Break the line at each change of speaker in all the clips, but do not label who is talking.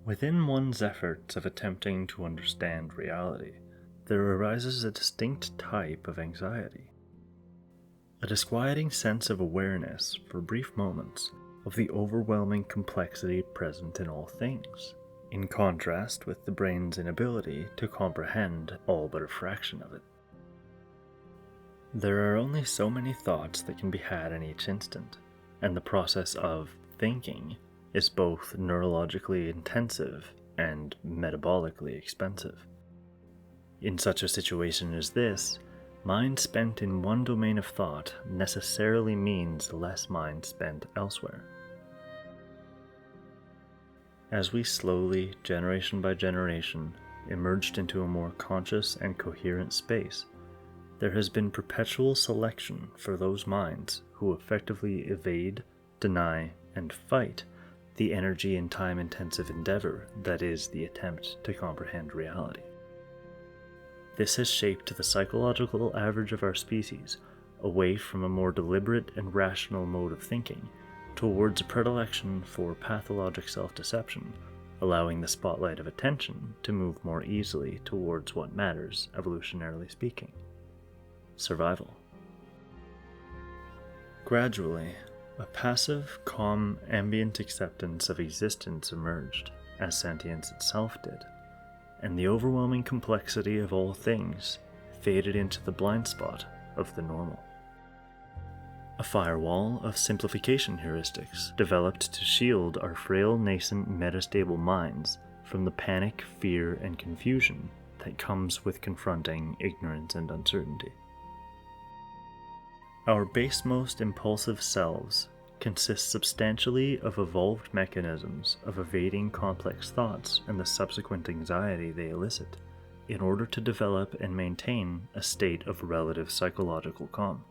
Within one's efforts of attempting to understand reality, there arises a distinct type of anxiety. A disquieting sense of awareness, for brief moments, of the overwhelming complexity present in all things, in contrast with the brain's inability to comprehend all but a fraction of it. There are only so many thoughts that can be had in each instant, and the process of thinking is both neurologically intensive and metabolically expensive. In such a situation as this, mind spent in one domain of thought necessarily means less mind spent elsewhere. As we slowly, generation by generation, emerged into a more conscious and coherent space, there has been perpetual selection for those minds who effectively evade, deny, and fight the energy and time-intensive endeavor that is the attempt to comprehend reality. This has shaped the psychological average of our species away from a more deliberate and rational mode of thinking towards a predilection for pathologic self-deception, allowing the spotlight of attention to move more easily towards what matters, evolutionarily speaking: survival. Gradually, a passive, calm, ambient acceptance of existence emerged, as sentience itself did, and the overwhelming complexity of all things faded into the blind spot of the normal. A firewall of simplification heuristics developed to shield our frail, nascent, metastable minds from the panic, fear, and confusion that comes with confronting ignorance and uncertainty. Our basemost impulsive selves consist substantially of evolved mechanisms of evading complex thoughts and the subsequent anxiety they elicit, in order to develop and maintain a state of relative psychological calm.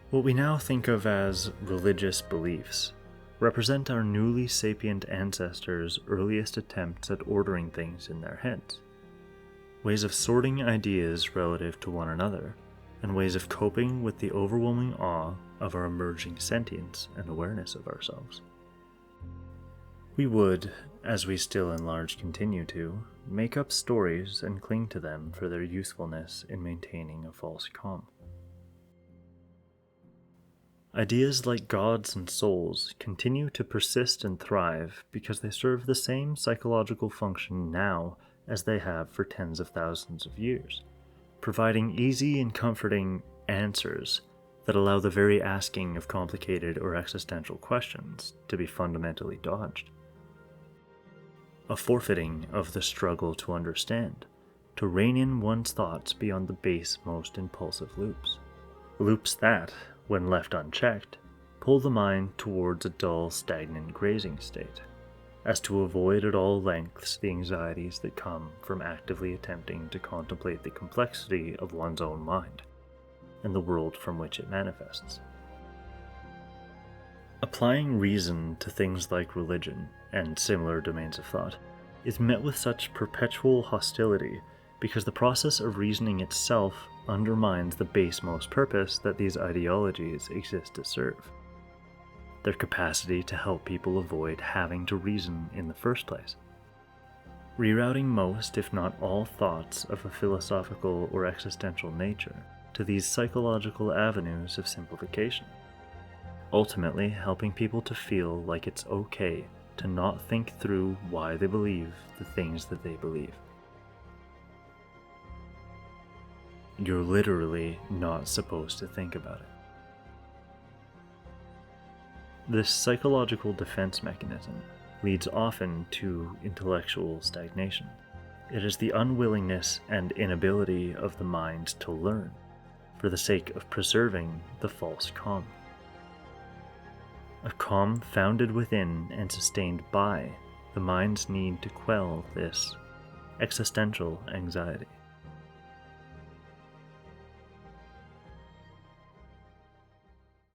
What we now think of as religious beliefs represent our newly sapient ancestors' earliest attempts at ordering things in their heads, ways of sorting ideas relative to one another, and ways of coping with the overwhelming awe of our emerging sentience and awareness of ourselves. We would, as we still in large continue to, make up stories and cling to them for their usefulness in maintaining a false calm. Ideas like gods and souls continue to persist and thrive because they serve the same psychological function now as they have for tens of thousands of years, providing easy and comforting answers that allow the very asking of complicated or existential questions to be fundamentally dodged. A forfeiting of the struggle to understand, to rein in one's thoughts beyond the base most impulsive loops that, when left unchecked, pull the mind towards a dull, stagnant grazing state, as to avoid at all lengths the anxieties that come from actively attempting to contemplate the complexity of one's own mind, and the world from which it manifests. Applying reason to things like religion and similar domains of thought is met with such perpetual hostility because the process of reasoning itself undermines the basemost purpose that these ideologies exist to serve: their capacity to help people avoid having to reason in the first place. Rerouting most, if not all, thoughts of a philosophical or existential nature to these psychological avenues of simplification, ultimately helping people to feel like it's okay to not think through why they believe the things that they believe. You're literally not supposed to think about it. This psychological defense mechanism leads often to intellectual stagnation. It is the unwillingness and inability of the mind to learn, for the sake of preserving the false calm. A calm founded within and sustained by the mind's need to quell this existential anxiety.